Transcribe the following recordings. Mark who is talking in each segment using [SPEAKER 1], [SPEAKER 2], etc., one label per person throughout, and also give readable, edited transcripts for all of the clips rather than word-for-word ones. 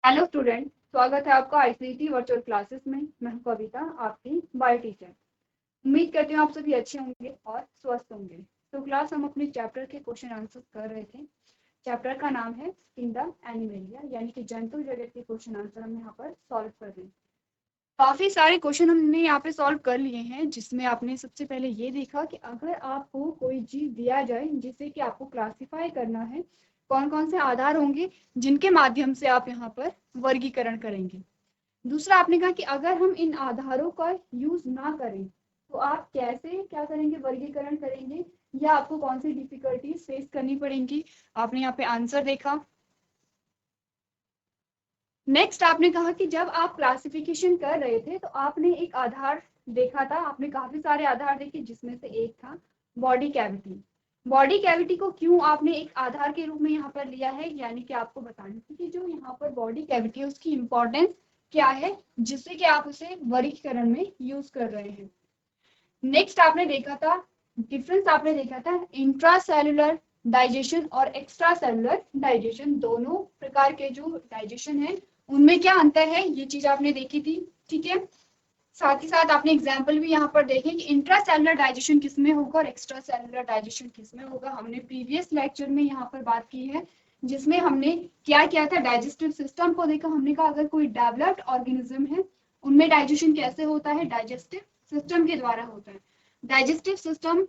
[SPEAKER 1] Hello student, स्वागत है आपका आईसीटी वर्चुअल क्लासेस में। मैं हूं कविता, आपकी बायो टीचर। उम्मीद करती हूँ आप सभी अच्छे होंगे और स्वस्थ होंगे। तो क्लास हम अपने चैप्टर के क्वेश्चन आंसर कर रहे थे। चैप्टर का नाम है किंगडम एनिमेलिया, यानी कि जंतु जगत के क्वेश्चन आंसर हम यहाँ पर सॉल्व कर रहे हैं। काफी सारे क्वेश्चन हमने यहाँ पे सॉल्व कर लिए हैं, जिसमें आपने सबसे पहले ये देखा कि अगर आपको कोई चीज दिया जाए जिसे कि आपको क्लासिफाई करना है, कौन कौन से आधार होंगे जिनके माध्यम से आप यहाँ पर वर्गीकरण करेंगे। दूसरा आपने कहा कि अगर हम इन आधारों का यूज ना करें तो आप कैसे क्या करेंगे, वर्गीकरण करेंगे, या आपको कौन सी डिफिकल्टीज फेस करनी पड़ेंगी। आपने यहाँ पे आंसर देखा। नेक्स्ट आपने कहा कि जब आप क्लासिफिकेशन कर रहे थे तो आपने एक आधार देखा था, आपने काफी सारे आधार देखे जिसमें से एक था बॉडी कैविटी। बॉडी कैविटी को क्यों आपने एक आधार के रूप में यहाँ पर लिया है, यानी कि आपको बताना थी कि जो यहाँ पर बॉडी कैविटी है उसकी इंपॉर्टेंस क्या है, जिससे कि आप उसे वर्गीकरण में यूज कर रहे हैं। नेक्स्ट आपने देखा था डिफरेंस, आपने देखा था इंट्रासेलुलर डाइजेशन और एक्स्ट्रा सेलुलर डाइजेशन, दोनों प्रकार के जो डाइजेशन है उनमें क्या अंतर है, ये चीज आपने देखी थी। ठीक है, साथ ही साथ आपने एग्जाम्पल भी यहाँ पर देखे कि इंट्रासेलुलर डाइजेशन किसमें होगा और एक्स्ट्रा सेलुलर डाइजेशन किसमें होगा। हमने प्रीवियस लेक्चर में यहाँ पर बात की है, जिसमें हमने क्या किया था, डाइजेस्टिव सिस्टम को देखा। हमने कहा अगर कोई डेवलप्ड ऑर्गेनिज्म है उनमें डाइजेशन कैसे होता है, डाइजेस्टिव सिस्टम के द्वारा होता है। डाइजेस्टिव सिस्टम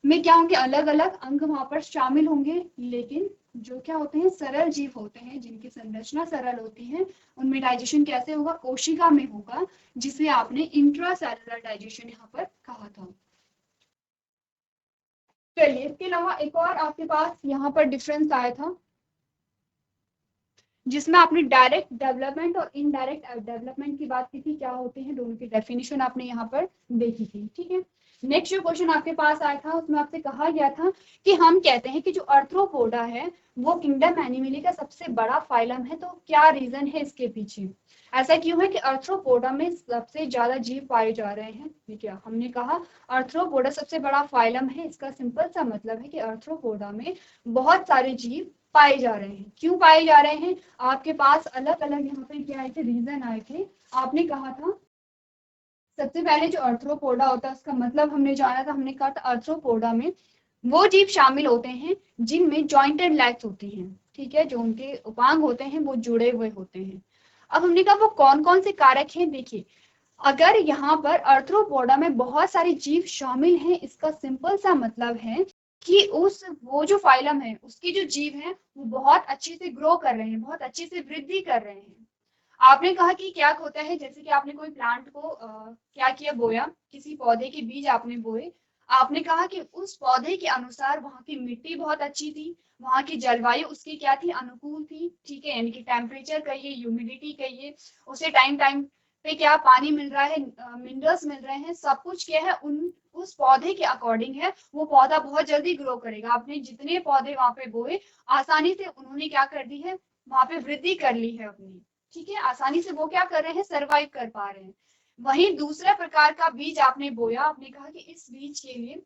[SPEAKER 1] में क्या होंगे, अलग अलग अंग वहां पर शामिल होंगे, लेकिन जो क्या होते हैं, सरल जीव होते हैं जिनकी संरचना सरल होती है, उनमें डाइजेशन कैसे होगा, कोशिका में होगा, जिसे आपने इंट्रासेलुलर डाइजेशन यहाँ पर कहा था। चलिए, इसके अलावा एक और आपके पास यहाँ पर डिफरेंस आया था, जिसमें आपने डायरेक्ट डेवलपमेंट और इनडायरेक्ट डेवलपमेंट की बात की थी, क्या होते हैं दोनों की डेफिनेशन आपने यहाँ पर देखी थी। ठीक है, नेक्स्ट जो क्वेश्चन आपके पास आया था उसमें आपसे कहा गया था कि हम कहते हैं कि जो आर्थ्रोपोडा है वो किंगडम एनिमली का सबसे बड़ा फाइलम है, तो क्या रीजन है इसके पीछे, ऐसा क्यों है कि आर्थ्रोपोडा में सबसे ज्यादा जीव पाए जा रहे हैं। ठीक है, हमने कहा आर्थ्रोपोडा सबसे बड़ा फाइलम है, इसका सिंपल सा मतलब है कि आर्थ्रोपोडा में बहुत सारे जीव पाए जा रहे हैं। क्यों पाए जा रहे हैं, आपके पास अलग अलग यहाँ पे क्या आए थे, रीजन आए थे। आपने कहा था सबसे पहले जो आर्थ्रोपोडा होता है उसका मतलब हमने जाना था, हमने कहा था आर्थ्रोपोडा में वो जीव शामिल होते हैं जिनमें जॉइंटेड लेग्स होती हैं। ठीक है, जो उनके उपांग होते हैं वो जुड़े हुए होते हैं। अब हमने कहा वो कौन कौन से कारक हैं। देखिए, अगर यहाँ पर आर्थ्रोपोडा में बहुत सारे जीव शामिल हैं, इसका सिंपल सा मतलब है कि वो जो फाइलम है उसके जो जीव हैं वो बहुत अच्छे से ग्रो कर रहे हैं, बहुत अच्छे से वृद्धि कर रहे हैं। आपने कहा कि क्या होता है, जैसे कि आपने कोई प्लांट को क्या किया, बोया, किसी पौधे के बीज आपने बोए। आपने कहा कि उस पौधे के अनुसार वहां की मिट्टी बहुत अच्छी थी, वहां की जलवायु उसकी क्या थी, अनुकूल थी। ठीक है, यानी कि टेम्परेचर कहिए, ह्यूमिडिटी कहिए, उसे टाइम टाइम पे क्या पानी मिल रहा है, मिनरल्स मिल रहे हैं, सब कुछ क्या है उस पौधे के अकॉर्डिंग है। वो पौधा बहुत जल्दी ग्रो करेगा। आपने जितने पौधे वहां पे बोए, आसानी से उन्होंने क्या कर दी है, वहां पे वृद्धि कर ली है अपनी। ठीक है, आसानी से वो क्या कर रहे हैं, सरवाइव कर पा रहे हैं। वहीं दूसरा प्रकार का बीज आपने बोया, आपने कहा कि इस बीज के लिए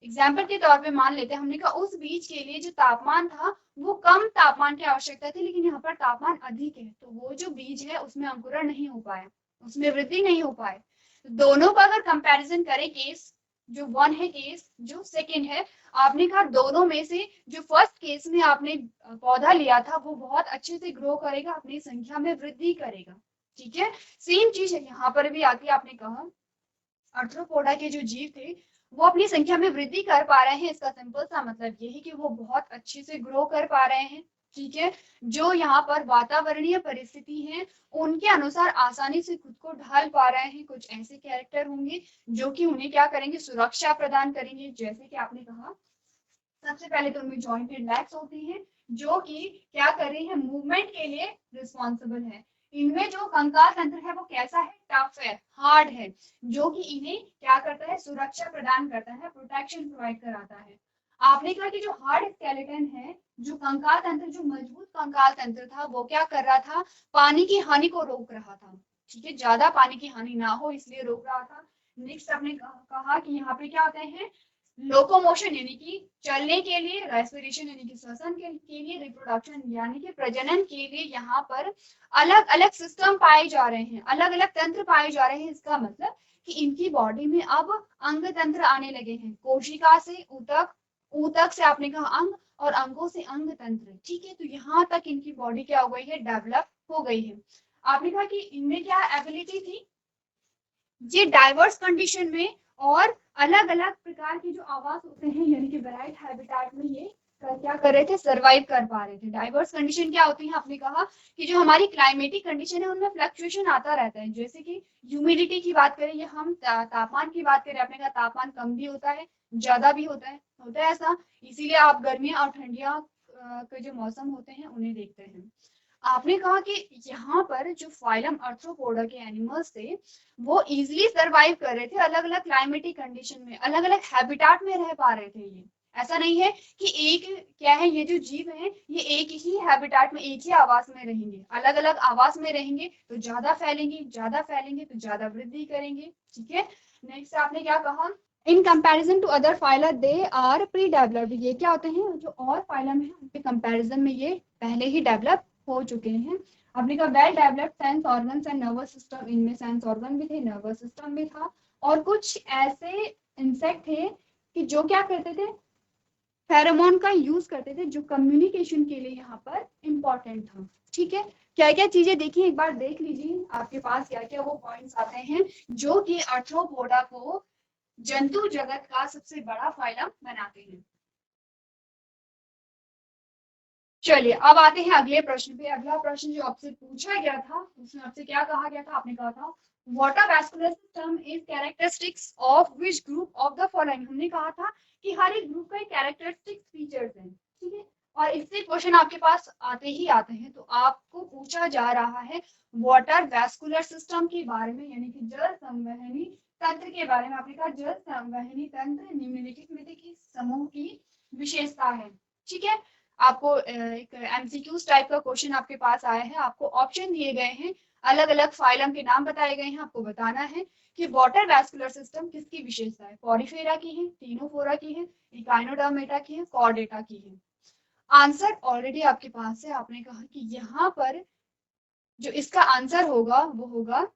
[SPEAKER 1] एग्जाम्पल के तौर पे मान लेते हैं, हमने कहा उस बीज के लिए जो तापमान था वो कम तापमान की आवश्यकता थी, लेकिन यहाँ पर तापमान अधिक है, तो वो जो बीज है उसमें अंकुरण नहीं हो पाया, उसमें वृद्धि नहीं हो पाए। दोनों का अगर कंपैरिजन करें, केस जो वन है, केस जो सेकंड है, आपने कहा दोनों में से जो फर्स्ट केस में आपने पौधा लिया था वो बहुत अच्छे से ग्रो करेगा, अपनी संख्या में वृद्धि करेगा। ठीक है, सेम चीज है यहाँ पर भी आती है। आपने कहा आर्थ्रोपोडा के जो जीव थे वो अपनी संख्या में वृद्धि कर पा रहे हैं, इसका सिंपल सा मतलब ये है कि वो बहुत अच्छे से ग्रो कर पा रहे हैं। ठीक है, जो यहाँ पर वातावरणीय परिस्थिति है उनके अनुसार आसानी से खुद को ढाल पा रहे हैं। कुछ ऐसे कैरेक्टर होंगे जो कि उन्हें क्या करेंगे, सुरक्षा प्रदान करेंगे। जैसे कि आपने कहा सबसे पहले तो उनमें जॉइंटेड लेग्स होती हैं जो कि क्या कर रही है, मूवमेंट के लिए रिस्पॉन्सिबल है। इनमें जो कंकाल तंत्र है वो कैसा है, टफ है, हार्ड है, जो कि इन्हें क्या करता है, सुरक्षा प्रदान करता है, प्रोटेक्शन प्रोवाइड कराता है। आपने कहा कि जो हार्ड स्केलेटन है, जो कंकाल तंत्र, जो मजबूत कंकाल तंत्र था वो क्या कर रहा था, पानी की हानि को रोक रहा था। ठीक है, ज्यादा पानी की हानि ना हो इसलिए रोक रहा था। नेक्स्ट आपने कहा कि यहाँ पे क्या होते हैं, लोकोमोशन यानी कि चलने के लिए, रेस्पिरेशन यानी कि श्वसन के लिए, रिप्रोडक्शन यानी कि प्रजनन के लिए यहाँ पर अलग अलग सिस्टम पाए जा रहे हैं, अलग अलग तंत्र पाए जा रहे हैं। इसका मतलब कि इनकी बॉडी में अब अंग तंत्र आने लगे हैं, कोशिका से ऊतक, ऊतक से आपने कहा अंग, और अंगों से अंग तंत्र। ठीक है, तो यहाँ तक इनकी बॉडी क्या हो गई है, डेवलप हो गई है। आपने कहा कि इनमें क्या एबिलिटी थी, ये डाइवर्स कंडीशन में और अलग अलग प्रकार के जो आवास होते हैं यानी कि वेराइट हैबिटेट में ये क्या कर रहे थे, सरवाइव कर पा रहे थे। डाइवर्स कंडीशन क्या होती है, आपने कहा कि जो हमारी क्लाइमेटिक कंडीशन है उनमें फ्लक्चुएशन आता रहता है। जैसे कि ह्यूमिडिटी की बात करें या हम तापमान की बात करें, आपने कहा तापमान कम भी होता है, ज्यादा भी होता है ऐसा, इसीलिए आप गर्मियां और ठंडियां के जो मौसम होते हैं उन्हें देखते हैं। आपने कहा कि यहाँ पर जो फाइलम आर्थ्रोपोडा के एनिमल्स थे वो इजिली सरवाइव कर रहे थे, अलग अलग क्लाइमेटिक कंडीशन में, अलग अलग हैबिटाट में रह पा रहे थे। ये ऐसा नहीं है कि एक क्या है, ये जो जीव है ये एक ही हैबिटाट में, एक ही आवास में रहेंगे, अलग अलग आवास में रहेंगे तो ज्यादा फैलेंगे, ज्यादा फैलेंगे तो ज्यादा वृद्धि करेंगे। ठीक है, नेक्स्ट आपने क्या कहा, in comparison to other phyla they are pre developed. ये क्या होते हैं, जो और फाइलम है उनके कंपैरिजन में ये पहले ही डेवलप हो चुके हैं। आपने कहा well developed sense organs and nervous system, इनमें सेंस ऑर्गन भी थे, नर्वस सिस्टम भी था, और कुछ ऐसे इंसेक्ट थे कि जो क्या करते थे, फेरोमोन का यूज करते थे, जो कम्युनिकेशन के लिए यहाँ पर इंपॉर्टेंट था। ठीक है, क्या क्या चीजें देखिए, एक बार देख लीजिए आपके पास क्या क्या वो पॉइंट्स आते हैं जो कि आर्थ्रोपोडा को जंतु जगत का सबसे बड़ा फाइलम बनाते हैं। चलिए अब आते हैं अगले प्रश्न पे। अगला प्रश्न जो आपसे पूछा गया था उसमें आपसे क्या कहा गया था, आपने कहा था water vascular system is characteristics of which group of the following. हमने कहा था कि हर एक ग्रुप का एक कैरेक्टरिस्टिक फीचर्स हैं। ठीक है, और इससे क्वेश्चन आपके पास आते ही आते हैं। तो आपको पूछा जा रहा है वाटर वैस्कुलर सिस्टम के बारे में, यानी कि जल संवहनी तंत्र के बारे में। आपने कहा जल संवहनी तंत्र निम्नलिखित में से किस समूह की विशेषता है। ठीक है, आपको एक एमसीक्यूज टाइप का क्वेश्चन आपके पास आया है, आपको ऑप्शन दिए गए हैं, अलग अलग फाइलम के नाम बताए गए हैं, आपको बताना है कि वाटर वैस्कुलर सिस्टम किसकी विशेषता है। पॉरीफेरा की है, टीनोफोरा की है, इकाइनोडर्मेटा की है, कॉर्डेटा की है। आंसर ऑलरेडी आपके पास है। आपने कहा कि यहाँ पर जो इसका आंसर होगा वो होगा,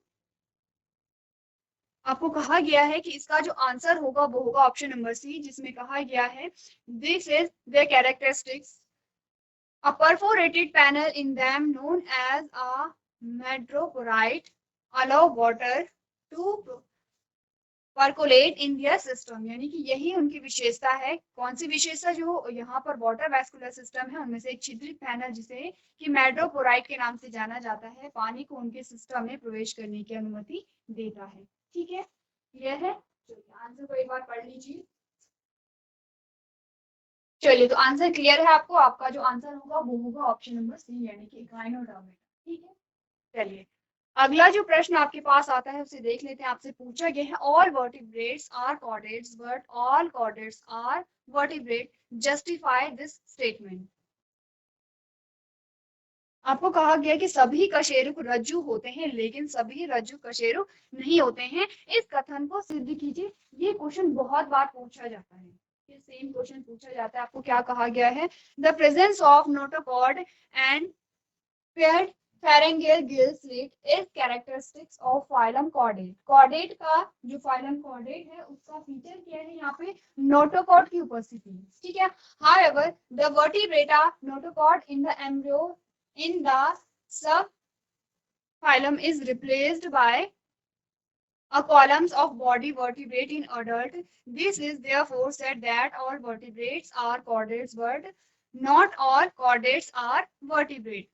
[SPEAKER 1] आपको कहा गया है कि इसका जो आंसर होगा वो होगा ऑप्शन नंबर सी, जिसमें कहा गया है this is the characteristics a perforated panel in them known as a madroporite allow water to percolate in their system। यानी कि यही उनकी विशेषता है। कौन सी विशेषता, जो यहाँ पर वाटर वैस्कुलर सिस्टम है उनमें से एक छिद्रित पैनल जिसे कि मैड्रोपोराइट के नाम से जाना जाता है, पानी को उनके सिस्टम में प्रवेश करने की अनुमति देता है। ठीक है, क्लियर है। आंसर को एक बार पढ़ लीजिए। चलिए, तो आंसर क्लियर है आपको, आपका जो आंसर होगा वो होगा ऑप्शन नंबर सी, यानी कि इकाइनोडर्मेटा। ठीक है, चलिए अगला जो प्रश्न आपके पास आता है उसे देख लेते हैं। आपसे पूछा गया है all vertebrates are chordates but all chordates are vertebrate, justify this statement. आपको कहा गया कि सभी कशेरुक रज्जु होते हैं लेकिन सभी रज्जु कशेरुक नहीं होते हैं, इस कथन को सिद्ध कीजिए। ये क्वेश्चन बहुत बार पूछा जाता है, ये सेम क्वेश्चन पूछा जाता है। आपको क्या कहा गया है, the presence of notochord and paired pharyngeal gill slit is characteristics of phylum chordate। chordate का जो phylum chordate है उसका फीचर क्या है, यहाँ पे notochord की उपस्थिति। ठीक है, however the vertebrata notochord in the embryo in the subphylum is replaced by a columns of body vertebrate in adult। This is therefore said that all vertebrates are chordates but not all chordates are vertebrate।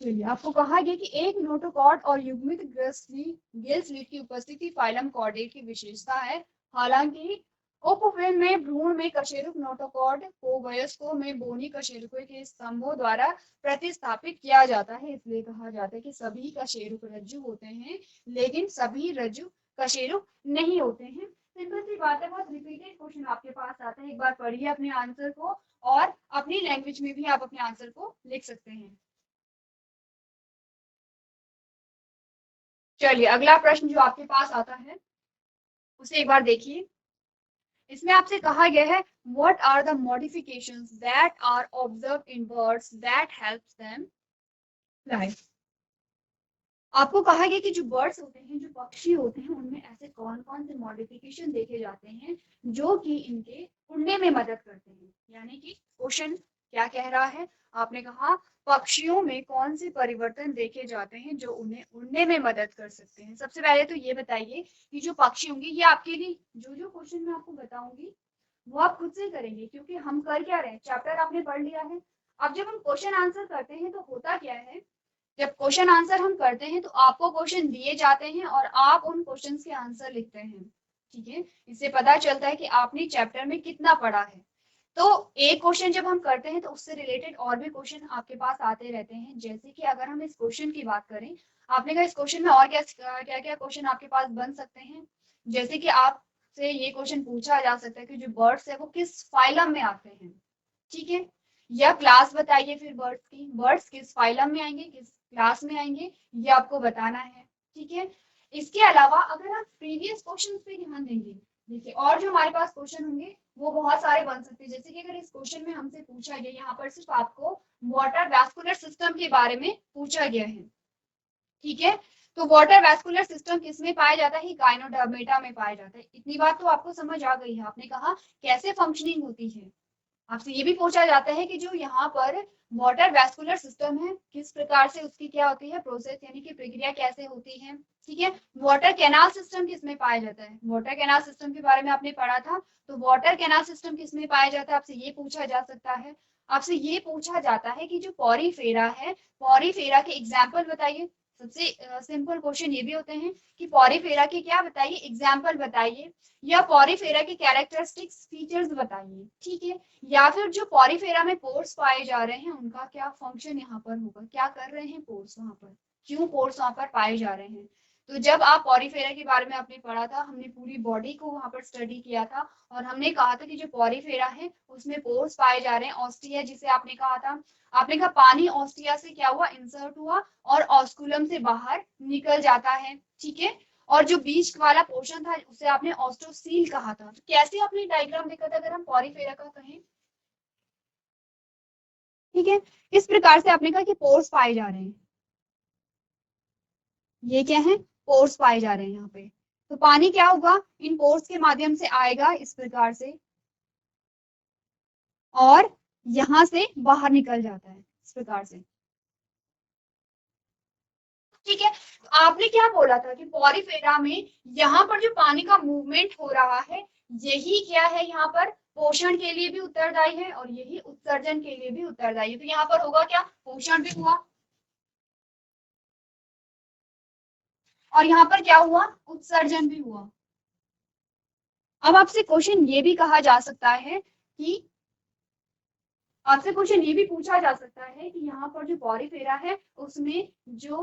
[SPEAKER 1] चलिए, आपको कहा गया कि एक notochord और युग्मित Gill slit की उपस्थिति फाइलम कॉर्डेट की विशेषता है। हालांकि उपफिल्म में भ्रूण में कशेरुक नोटोकॉर्ड को वयस्कों में बोनी कशेरुकों के स्तंभों द्वारा प्रतिस्थापित किया जाता है, इसलिए कहा जाता है कि सभी कशेरुक रज्जु होते हैं लेकिन सभी रज्जु कशेरुक नहीं होते हैं। सिंपल सी बात है, बहुत रिपीटेड क्वेश्चन आपके पास आता है। एक बार पढ़िए अपने आंसर को और अपनी लैंग्वेज में भी आप अपने आंसर को लिख सकते हैं। चलिए अगला प्रश्न जो आपके पास आता है उसे एक बार देखिए। इसमें आपसे कहा गया है what are the modifications that are observe in birds that helps them fly. आपको कहा गया कि जो बर्ड्स होते हैं, जो पक्षी होते हैं, उनमें ऐसे कौन कौन से मॉडिफिकेशन देखे जाते हैं जो कि इनके उड़ने में मदद करते हैं। यानी कि क्वेश्चन क्या कह रहा है, आपने कहा पक्षियों में कौन से परिवर्तन देखे जाते हैं जो उन्हें उड़ने में मदद कर सकते हैं। सबसे पहले तो ये बताइए कि जो पक्षी होंगे, ये आपके लिए जो जो क्वेश्चन मैं आपको बताऊंगी वो आप खुद से करेंगे, क्योंकि हम कर क्या रहे हैं, चैप्टर आपने पढ़ लिया है। अब जब हम क्वेश्चन आंसर करते हैं तो होता क्या है, जब क्वेश्चन आंसर हम करते हैं तो आपको क्वेश्चन दिए जाते हैं और आप उन क्वेश्चन के आंसर लिखते हैं। ठीक है, इससे पता चलता है कि आपने चैप्टर में कितना पढ़ा है। तो एक क्वेश्चन जब हम करते हैं तो उससे रिलेटेड और भी क्वेश्चन आपके पास आते रहते हैं। जैसे कि अगर हम इस क्वेश्चन की बात करें, आपने कहा इस क्वेश्चन में और क्या क्या क्या क्वेश्चन आपके पास बन सकते हैं। जैसे कि आपसे ये क्वेश्चन पूछा जा सकता है कि जो बर्ड्स है वो किस फाइलम में आते हैं। ठीक है, या क्लास बताइए फिर बर्ड्स की, बर्ड्स किस फाइलम में आएंगे, किस क्लास में आएंगे, ये आपको बताना है। ठीक है, इसके अलावा अगर आप प्रीवियस क्वेश्चन पे ध्यान देंगे, देखिए और जो हमारे पास क्वेश्चन होंगे वो बहुत सारे बन सकते हैं। जैसे कि अगर इस क्वेश्चन में हमसे पूछा गया, यहाँ पर सिर्फ आपको वाटर वैस्कुलर सिस्टम के बारे में पूछा गया है। ठीक है, तो वाटर वैस्कुलर सिस्टम किसमें पाया जाता है, गायनोडर्मेटा में पाया जाता है। इतनी बात तो आपको समझ आ गई है। आपने कहा कैसे फंक्शनिंग होती है। आपसे ये भी पूछा जाता है कि जो यहाँ पर वाटर वैस्कुलर सिस्टम है, किस प्रकार से उसकी क्या होती है प्रोसेस, यानी कि प्रक्रिया कैसे होती है। ठीक है, वाटर कैनाल सिस्टम किसमें पाया जाता है, वाटर कैनाल सिस्टम के बारे में आपने पढ़ा था। तो वाटर कैनाल सिस्टम किसमें पाया जाता है, आपसे ये पूछा जा सकता है। आपसे ये पूछा जाता है कि जो पॉरीफेरा है, पॉरीफेरा के एग्जाम्पल बताइए। सबसे सिंपल क्वेश्चन ये भी होते हैं कि पॉरीफेरा के क्या बताइए, एग्जाम्पल बताइए, या पॉरीफेरा के कैरेक्टरिस्टिक्स फीचर्स बताइए। ठीक है, या फिर जो पॉरीफेरा में पोर्स पाए जा रहे हैं उनका क्या फंक्शन यहाँ पर होगा, क्या कर रहे हैं पोर्स वहां पर, क्यों पोर्स वहां पर पाए जा रहे हैं। तो जब आप पॉरीफेरा के बारे में आपने पढ़ा था, हमने पूरी बॉडी को वहां पर स्टडी किया था और हमने कहा था कि जो पॉरीफेरा है उसमें पोर्स पाए जा रहे हैं। ऑस्टिया जिसे आपने कहा था, आपने कहा पानी ऑस्टिया से क्या हुआ, इंसर्ट हुआ और ऑस्कुलम से बाहर निकल जाता है। ठीक है, और जो बीच वाला पोर्शन था उसे आपने ऑस्टोसील कहा था। तो कैसे आपने डायग्राम देखा था अगर हम पॉरीफेरा का कहें। ठीक है, इस प्रकार से आपने कहा कि पोर्स पाए जा रहे हैं, ये क्या है, पोर्स पाए जा रहे हैं यहाँ पे। तो पानी क्या होगा, इन पोर्स के माध्यम से आएगा इस प्रकार से और यहां से बाहर निकल जाता है इस प्रकार से। ठीक है, तो आपने क्या बोला था कि पॉरीफेरा में यहाँ पर जो पानी का मूवमेंट हो रहा है, यही क्या है, यहाँ पर पोषण के लिए भी उत्तरदायी है और यही उत्सर्जन के लिए भी उत्तरदायी है। तो यहाँ पर होगा क्या, पोषण भी हुआ और यहाँ पर क्या हुआ, उत्सर्जन भी हुआ। अब आपसे क्वेश्चन ये भी कहा जा सकता है कि आपसे क्वेश्चन ये भी पूछा जा सकता है कि यहाँ पर जो पॉरीफेरा है उसमें जो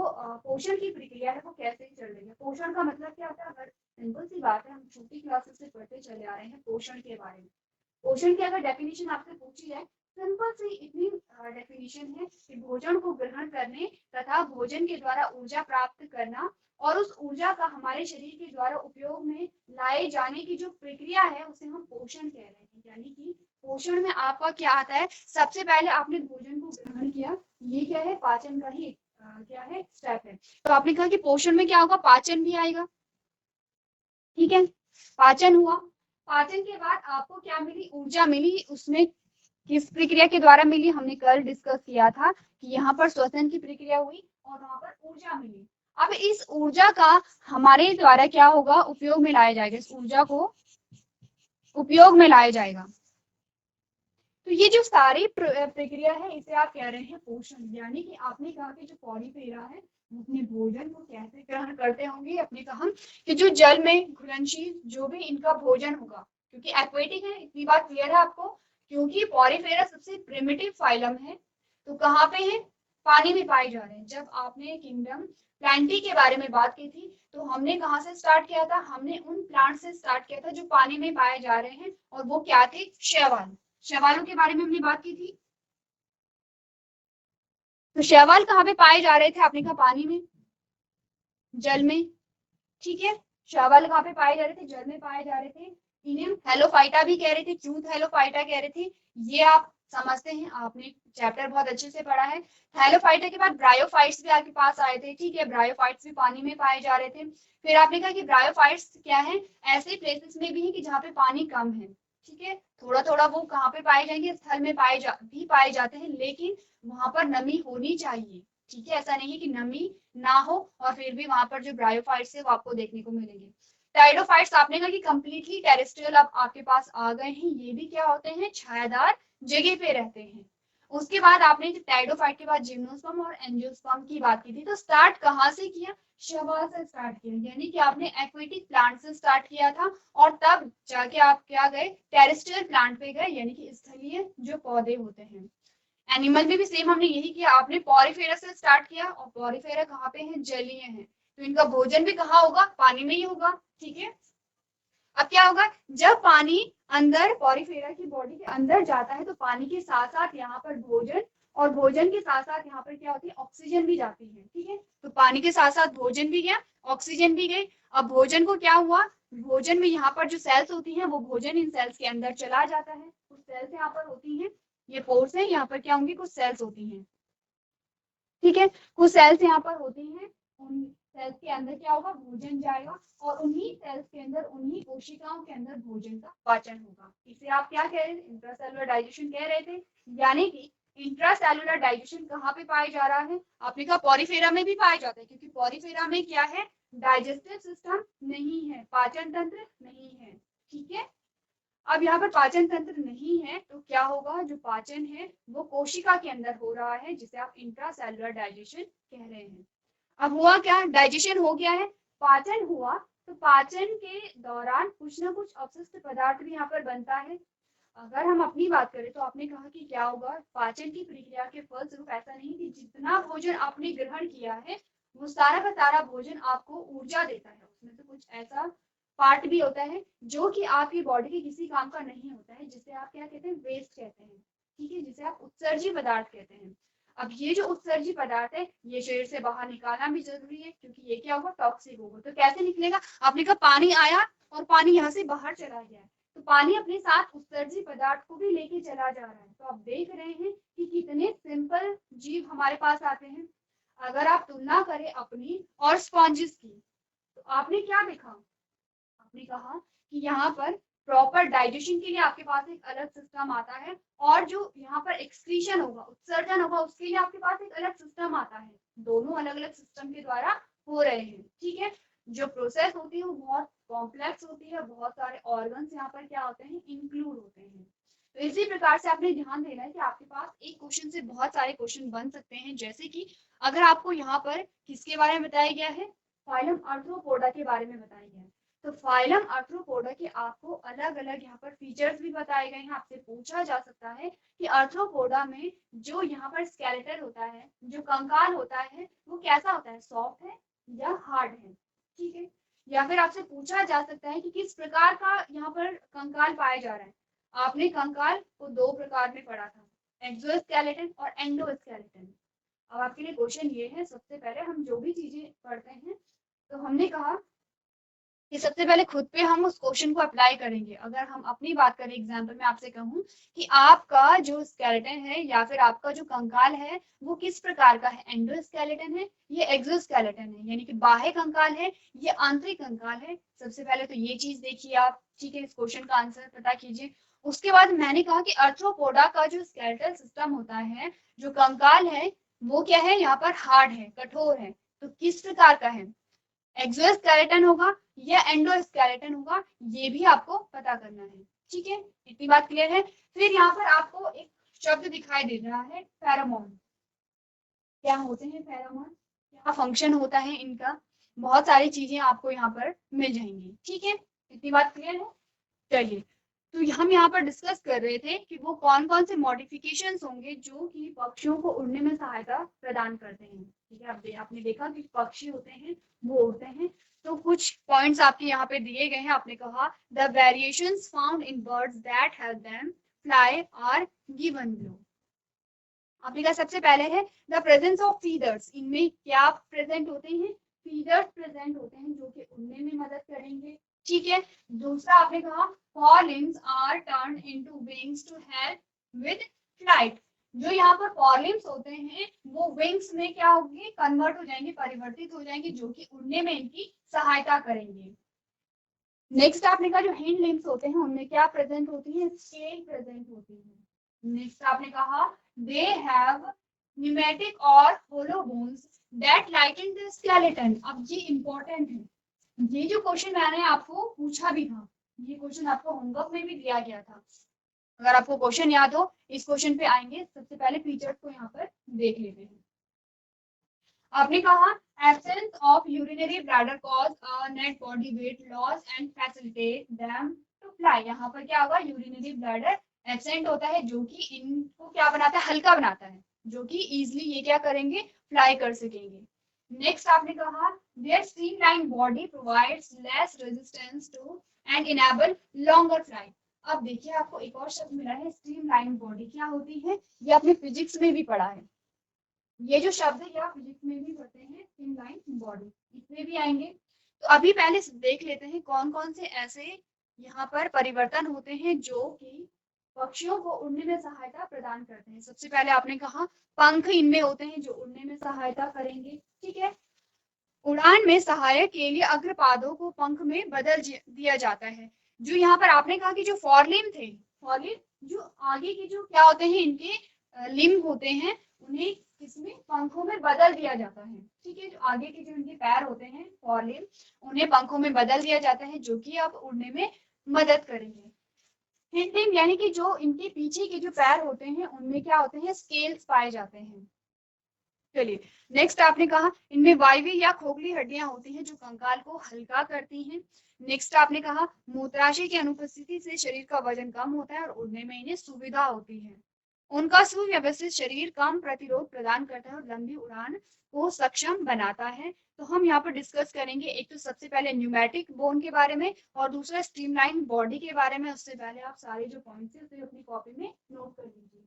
[SPEAKER 1] पोषण की प्रक्रिया है वो कैसे चल रही है। पोषण का मतलब क्या होता है, अगर सिंपल सी बात है, हम छोटी क्लासेस से पढ़ते चले आ रहे हैं पोषण के बारे में। पोषण की अगर डेफिनेशन आपसे पूछी है, सिंपल सी इतनी डेफिनेशन है कि भोजन को ग्रहण करने तथा भोजन के द्वारा ऊर्जा प्राप्त करना और उस ऊर्जा का हमारे शरीर के द्वारा उपयोग में लाए जाने की जो प्रक्रिया है उसे हम पोषण कह रहे हैं। यानी कि पोषण में आपका क्या आता है, सबसे पहले आपने भोजन को ग्रहण किया, ये क्या है, पाचन का ही क्या है, स्टेप है। तो आपने कहा कि पोषण में क्या होगा, पाचन भी आएगा। ठीक है, पाचन हुआ, पाचन के बाद आपको क्या मिली, ऊर्जा मिली। उसमें किस प्रक्रिया के द्वारा मिली, हमने कल डिस्कस किया था कि यहाँ पर श्वसन की प्रक्रिया हुई और वहां पर ऊर्जा मिली। अब इस ऊर्जा का हमारे द्वारा क्या होगा, उपयोग में लाया जाएगा, इस ऊर्जा को उपयोग में लाया जाएगा। तो ये जो सारी प्रक्रिया है इसे आप कह रहे हैं पोषण। यानी कि आपने कहा कि जो पॉलीफेरा है अपने भोजन को कैसे ग्रहण करते होंगे, अपने कहा कि जो जल में घुलनशील जो भी इनका भोजन होगा, क्योंकि एक्वेटिक है, इतनी बात क्लियर है आपको, क्योंकि पॉलीफेरा सबसे प्रिमिटिव फाइलम है। तो कहाँ पे है, पानी में पाए जा रहे हैं। जब आपने किंगडम प्लांटी के बारे में बात की थी तो हमने कहाँ से स्टार्ट किया था, हमने उन प्लांट से स्टार्ट किया था जो पानी में पाए जा रहे हैं और वो क्या थे, शैवाल। शैवालों के बारे में हमने बात की थी। तो शैवाल कहाँ पे पाए जा रहे थे, आपने कहा पानी में, जल में। ठीक है, शैवाल कहाँ पे पाए जा रहे थे, जल में पाए जा रहे थे। इन्हें हेलोफाइटा भी कह रहे थे, ट्रूथ हेलोफाइटा कह रहे थे, ये आप समझते हैं, आपने चैप्टर बहुत अच्छे से पढ़ा है। हेलोफाइटा के बाद ब्रायोफाइट्स भी आपके पास आए थे, ठीक है, ब्रायोफाइट्स भी पानी में पाए जा रहे थे। फिर आपने कहा कि ब्रायोफाइट्स क्या है, ऐसे प्लेसेस में भी है कि जहाँ पे पानी कम है, ठीक है, थोड़ा थोड़ा वो कहाँ पे पाए जाएंगे, स्थल में भी पाए जाते हैं, लेकिन वहां पर नमी होनी चाहिए, ठीक है, ऐसा नहीं है कि नमी ना हो और फिर भी वहां पर जो ब्रायोफाइट्स है वो आपको देखने को मिलेंगे। टाइडोफाइट्स आपने कहा कि कंप्लीटली टेरेस्ट्रियल अब आपके पास आ गए हैं, ये भी क्या होते हैं, छायादार जगह पे रहते हैं। उसके बाद आपने टाइडोफाइट के बाद जिम्नोस्पर्म और एंजियोस्पर्म की बात की थी, तो स्टार्ट कहाँ से किया, शैवाल से स्टार्ट किया, यानी कि आपने एक्वेटिक प्लांट से स्टार्ट किया था और तब जाके आप क्या गए, टेरेस्ट्रियल प्लांट पे गए, यानी कि स्थलीय जो पौधे होते हैं। एनिमल में भी सेम हमने यही किया, आपने पॉरीफेरा से स्टार्ट किया और पॉरीफेरा कहाँ पे है, जलीय है, तो इनका भोजन भी कहाँ होगा, पानी में ही होगा, ठीक है। अब क्या होगा, जब पानी अंदर पॉरीफेरा की बॉडी के अंदर जाता है तो पानी के साथ साथ यहाँ पर भोजन, और भोजन के साथ साथ यहाँ पर क्या होती है, ऑक्सीजन भी जाती है, ठीक है, तो पानी के साथ साथ भोजन भी गया, ऑक्सीजन भी गई। अब भोजन को क्या हुआ, भोजन में यहाँ पर जो सेल्स होती हैं वो भोजन इन सेल्स के अंदर चला जाता है, कुछ सेल्स यहाँ पर होती हैं, ये पोर्स है, यहाँ पर क्या होंगी, कुछ सेल्स होती हैं, ठीक है, कुछ सेल्स यहाँ पर होती हैं, उन सेल्स के अंदर क्या होगा, भोजन जाएगा और उन्हीं सेल्स के अंदर, उन्हीं कोशिकाओं के अंदर भोजन का पाचन होगा। इसे आप क्या कह रहे थे, इंट्रासेलुलर डाइजेशन कह रहे थे, यानी कि इंट्रासेलुलर डाइजेशन कहाँ पे पाया जा रहा है, आपने कहा पॉरीफेरा में भी पाया जाता है, क्योंकि पॉरीफेरा में क्या है, डाइजेस्टिव सिस्टम नहीं है, पाचन तंत्र नहीं है, ठीक है। अब यहाँ पर पाचन तंत्र नहीं है तो क्या होगा, जो पाचन है वो कोशिका के अंदर हो रहा है, जिसे आप इंट्रासेलुलर डाइजेशन कह रहे हैं। अब हुआ क्या, डाइजेशन हो गया है, पाचन हुआ, तो पाचन के दौरान कुछ ना कुछ अपशिष्ट पदार्थ भी यहाँ पर बनता है। अगर हम अपनी बात करें तो आपने कहा कि क्या होगा, पाचन की प्रक्रिया के फलस्वरूप ऐसा नहीं कि जितना भोजन आपने ग्रहण किया है वो सारा का सारा भोजन आपको ऊर्जा देता है, उसमें से कुछ ऐसा पार्ट भी होता है जो कि आपकी बॉडी के किसी काम का नहीं होता है, जिसे आप क्या कहते हैं, वेस्ट कहते हैं, ठीक है, जिसे आप उत्सर्जी पदार्थ कहते हैं। अब ये जो उत्सर्जी पदार्थ है ये शरीर से बाहर निकालना भी जरूरी है, क्योंकि ये क्या होगा, टॉक्सिक होगा, तो कैसे निकलेगा, आपने कहा पानी आया और पानी यहाँ से बाहर चला गया है, तो पानी अपने साथ उत्सर्जी पदार्थ को भी लेके चला जा रहा है। तो आप देख रहे हैं कि कितने सिंपल जीव हमारे पास आते हैं। अगर आप तुलना करें अपनी और स्पॉन्जिस की, तो आपने क्या देखा, आपने कहा कि यहाँ पर प्रॉपर डाइजेशन के लिए आपके पास एक अलग सिस्टम आता है, और जो यहाँ पर एक्सक्रीशन होगा, उत्सर्जन होगा, उसके लिए आपके पास एक अलग सिस्टम आता है, दोनों अलग अलग सिस्टम के द्वारा हो रहे हैं, ठीक है। जो प्रोसेस होती है वो बहुत कॉम्प्लेक्स होती है, बहुत सारे ऑर्गन्स यहाँ पर क्या होते हैं, इंक्लूड होते हैं। तो इसी प्रकार से आपने ध्यान देना है कि आपके पास एक क्वेश्चन से बहुत सारे क्वेश्चन बन सकते हैं, जैसे कि अगर आपको यहाँ पर किसके बारे में बताया गया है, फाइलम आर्थ्रोपोडा के बारे में बताया गया है, तो फाइलम आर्थ्रोपोडा के आपको अलग अलग यहाँ पर फीचर्स भी बताए गए हैं। आपसे पूछा जा सकता है कि आर्थ्रोपोडा में जो यहाँ पर स्केलेटन होता है, जो कंकाल होता है, वो कैसा होता है, सॉफ्ट है या हार्ड है, ठीक है। या फिर आपसे पूछा जा सकता है कि किस प्रकार का यहाँ पर कंकाल पाया जा रहा है। आपने कंकाल को दो प्रकार में पढ़ा था, एक्सोस्केलेटन और एंडोस्केलेटन। अब आपके लिए क्वेश्चन ये है, सबसे पहले हम जो भी चीजें पढ़ते हैं तो हमने कहा कि सबसे पहले खुद पे हम उस क्वेश्चन को अप्लाई करेंगे। अगर हम अपनी बात करें, एग्जाम्पल में आपसे कहूँ कि आपका जो स्केलेटन है या फिर आपका जो कंकाल है वो किस प्रकार का है, एंडोस्केलेटन है, ये एक्सोस्केलेटन है, यानी कि बाह्य कंकाल है, ये आंतरिक कंकाल है। सबसे पहले तो ये चीज देखिए आप, ठीक है, इस क्वेश्चन का आंसर पता कीजिए। उसके बाद मैंने कहा कि आर्थ्रोपोडा का जो स्केलेटल सिस्टम होता है, जो कंकाल है, वो क्या है, यहाँ पर हार्ड है, कठोर है, तो किस प्रकार का है, एक्सोस्केलेटन होगा या एंडोस्केलेटन होगा, ये भी आपको पता करना है, ठीक है, इतनी बात क्लियर है। फिर यहाँ पर आपको एक शब्द दिखाई दे रहा है, फेरोमोन। क्या होते हैं फेरोमोन, क्या फंक्शन होता है इनका, बहुत सारी चीजें आपको यहाँ पर मिल जाएंगी, ठीक है, इतनी बात क्लियर है। चलिए, तो हम यहाँ पर डिस्कस कर रहे थे कि वो कौन कौन से मॉडिफिकेशंस होंगे जो कि पक्षियों को उड़ने में सहायता प्रदान करते हैं, ठीक है। आपने देखा कि पक्षी होते हैं वो उड़ते हैं, तो कुछ पॉइंट्स आपके यहाँ पे दिए गए हैं। आपने कहा the variations found in birds that help them fly are given below. आपने कहा सबसे पहले है द प्रेजेंस ऑफ फीदर्स, इनमें क्या प्रेजेंट होते हैं, फीदर्स प्रेजेंट होते हैं जो कि उड़ने में मदद करेंगे, ठीक है। दूसरा आपने कहा fore limbs are turn into wings to help with flight. जो यहाँ पर फॉर लिम्स होते हैं वो विंग्स में क्या होंगे, कन्वर्ट हो जाएंगे, परिवर्तित हो जाएंगे, जो कि उड़ने में इनकी सहायता करेंगे। नेक्स्ट आपने कहा जो हिंड लिम्स होते हैं उनमें क्या प्रेजेंट होती है, स्केल प्रेजेंट होती है। नेक्स्ट आपने कहा दे हैव न्यूमेटिक और hollow bones that lighten the skeleton. अब ये इंपॉर्टेंट है, ये जो क्वेश्चन मैंने आपको पूछा भी था, ये क्वेश्चन आपको होमवर्क में भी दिया गया था। अगर आपको क्वेश्चन याद हो इस क्वेश्चन पे आएंगे। सबसे पहले फीचर्स को यहाँ पर देख लेते हैं। आपने कहा absence of urinary bladder cause a net body weight loss and facilitate them to fly. यहाँ पर क्या होगा, यूरिनरी ब्लैडर एब्सेंट होता है जो कि इनको क्या बनाता है, हल्का बनाता है, जो कि इजिली ये क्या करेंगे, फ्लाई कर सकेंगे। नेक्स्ट आपने कहा their streamline body provides less resistance to and enable longer fly. अब देखिए आपको एक और शब्द मिला है स्ट्रीमलाइन बॉडी, क्या होती है, ये आपने फिजिक्स में भी पढ़ा है। ये जो शब्द है या फिजिक्स में भी पढ़ते हैं, स्ट्रीमलाइन बॉडी, इसमें भी आएंगे। तो अभी पहले देख लेते हैं कौन कौन से ऐसे यहाँ पर परिवर्तन होते हैं जो कि पक्षियों को उड़ने में सहायता प्रदान करते हैं। सबसे पहले आपने कहा पंख इनमें होते हैं जो उड़ने में सहायता करेंगे। ठीक है, उड़ान में सहायक के लिए अग्रपादों को पंख में बदल दिया जाता है। जो यहाँ पर आपने कहा कि जो फॉरलिम थे, फॉरलिम जो आगे के जो क्या होते हैं, इनके लिम्ब होते हैं, उन्हें इसमें पंखों में बदल दिया जाता है। ठीक है, जो आगे के जो इनके पैर होते हैं फॉरलिम, उन्हें पंखों में बदल दिया जाता है जो कि अब उड़ने में मदद करेंगे। हिंड लिम्ब यानी कि जो इनके पीछे के जो पैर होते हैं उनमें क्या होते हैं, स्केल्स पाए जाते हैं। चलिए नेक्स्ट आपने कहा इनमें वायवीय या खोखली हड्डियां होती हैं जो कंकाल को हल्का करती हैं। नेक्स्ट आपने कहा मूत्राशय की अनुपस्थिति से शरीर का वजन कम होता है और उड़ने में इन्हें सुविधा होती है। उनका सुव्यवस्थित शरीर कम प्रतिरोध प्रदान करता है और लंबी उड़ान को सक्षम बनाता है। तो हम यहाँ पर डिस्कस करेंगे एक तो सबसे पहले न्यूमेटिक बोन के बारे में और दूसरा स्ट्रीमलाइन बॉडी के बारे में। उससे पहले आप सारे जो पॉइंट्स हैं उसे अपनी कॉपी में नोट कर लीजिए।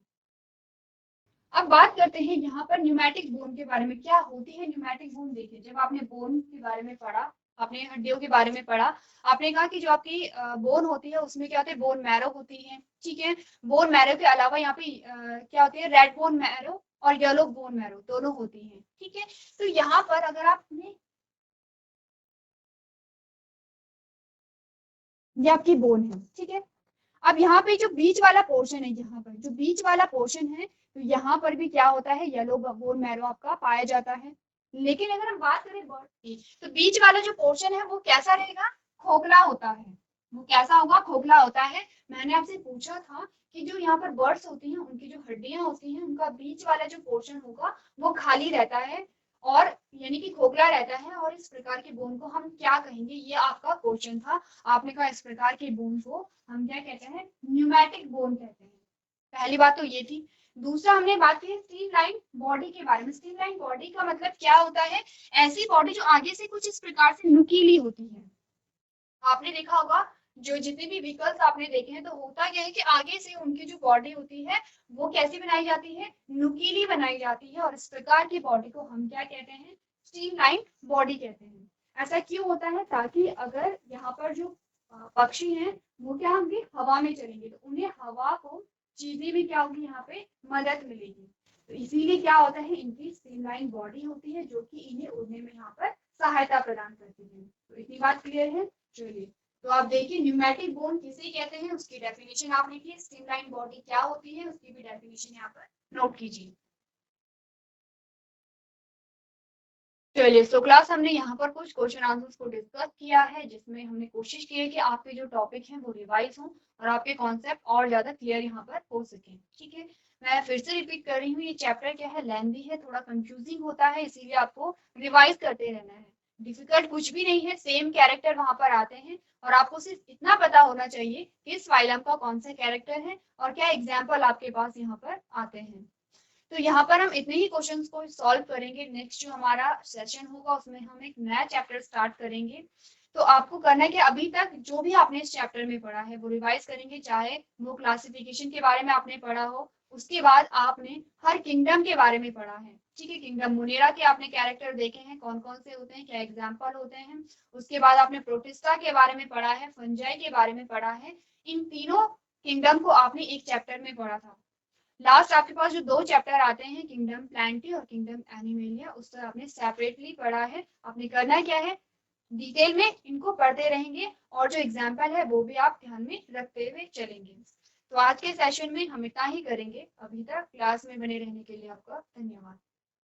[SPEAKER 1] अब बात करते हैं यहाँ पर न्यूमेटिक बोन के बारे में। क्या होती है न्यूमेटिक बोन? देखिए जब आपने बोन के बारे में पढ़ा, आपने हड्डियों के बारे में पढ़ा, आपने कहा कि जो आपकी बोन होती है उसमें क्या होते हैं, बोन मैरो होती है। ठीक है, बोन मैरो के अलावा यहाँ पे क्या होती है, रेड बोन मैरो और येलो बोन मैरो दोनों होती है। ठीक है, तो यहाँ पर अगर आपने ये आपकी बोन है, ठीक है, अब यहाँ पे जो बीच वाला पोर्शन है, यहाँ पर जो बीच वाला पोर्शन है, तो यहाँ पर भी क्या होता है, येलो बोन मैरो आपका पाया जाता है। लेकिन अगर हम बात करें बर्ड की, तो बीच वाला जो पोर्शन है वो कैसा रहेगा, खोखला होता है। वो कैसा होगा, खोखला होता है। मैंने आपसे पूछा था कि जो यहाँ पर बर्ड्स होती हैं उनकी जो हड्डियां होती हैं उनका बीच वाला जो पोर्शन होगा वो खाली रहता है और यानी कि खोखला रहता है, और इस प्रकार के बोन को हम क्या कहेंगे, ये आपका क्वेश्चन था। आपने कहा इस प्रकार के बोन को हम क्या कहते हैं, न्यूमेटिक बोन कहते हैं। पहली बात तो ये थी। दूसरा हमने बात की स्ट्रीमलाइन बॉडी के बारे में। स्ट्रीमलाइन बॉडी का मतलब क्या होता है, ऐसी बॉडी जो आगे से कुछ इस प्रकार से नुकीली होती है। आपने देखा होगा जो जितने भी व्हीकल्स आपने देखे हैं तो होता क्या है कि आगे से उनकी जो बॉडी होती है वो कैसी बनाई जाती है, नुकीली बनाई जाती है, और इस प्रकार की बॉडी को हम क्या कहते हैं, स्ट्रीमलाइन बॉडी कहते हैं। ऐसा क्यों होता है, ताकि अगर यहाँ पर जो पक्षी हैं वो क्या होंगे, हवा में चलेंगे, तो उन्हें हवा को चीजने में क्या होगी, यहाँ पे मदद मिलेगी। तो इसीलिए क्या होता है, इनकी स्ट्रीमलाइन बॉडी होती है जो कि इन्हें उड़ने में यहाँ पर सहायता प्रदान करती है। तो इतनी बात क्लियर है। चलिए तो आप देखिए न्यूमेटिक बोन किसे कहते हैं, उसकी डेफिनेशन आप लिखिए, स्ट्रीमलाइन बॉडी क्या होती है उसकी भी डेफिनेशन यहाँ पर नोट कीजिए। चलिए सो क्लास हमने यहाँ पर कुछ क्वेश्चन आंसर्स को डिस्कस किया है, जिसमें हमने कोशिश की है कि आपके जो टॉपिक हैं वो रिवाइज हों और आपके कॉन्सेप्ट और ज्यादा क्लियर यहाँ पर हो सके। ठीक है, मैं फिर से रिपीट कर रही हूँ, ये चैप्टर क्या है, लेंथी है, थोड़ा कंफ्यूजिंग होता है, इसीलिए आपको रिवाइज करते रहना है। डिफिकल्ट कुछ भी नहीं है, सेम कैरेक्टर वहां पर आते हैं और आपको सिर्फ इतना पता होना चाहिए किस फाइलम का कौन सा कैरेक्टर है और क्या एग्जाम्पल आपके पास यहाँ पर आते हैं। तो यहाँ पर हम इतने ही क्वेश्चंस को सॉल्व करेंगे। नेक्स्ट जो हमारा सेशन होगा उसमें हम एक नया चैप्टर स्टार्ट करेंगे। तो आपको करना है कि अभी तक जो भी आपने इस चैप्टर में पढ़ा है वो रिवाइज करेंगे, चाहे वो क्लासिफिकेशन के बारे में आपने पढ़ा हो, उसके बाद आपने हर किंगडम के बारे में पढ़ा है, ठीक है। किंगडम मुनेरा के आपने कैरेक्टर देखे हैं, कौन कौन से होते हैं, क्या एग्जाम्पल होते हैं। उसके बाद आपने प्रोटिस्टा के बारे में पढ़ा है, फंजाई के बारे में पढ़ा है। इन तीनों किंगडम को आपने एक चैप्टर में पढ़ा था। लास्ट आपके पास जो 2 चैप्टर आते हैं, किंगडम प्लांटी और किंगडम एनिमेलिया, उस पर आपने सेपरेटली पढ़ा है। आपने करना क्या है, डिटेल में इनको पढ़ते रहेंगे और जो एग्जाम्पल है वो भी आप ध्यान में रखते हुए चलेंगे। तो आज के सेशन में हम इतना ही करेंगे। अभी तक क्लास में बने रहने के लिए आपका धन्यवाद।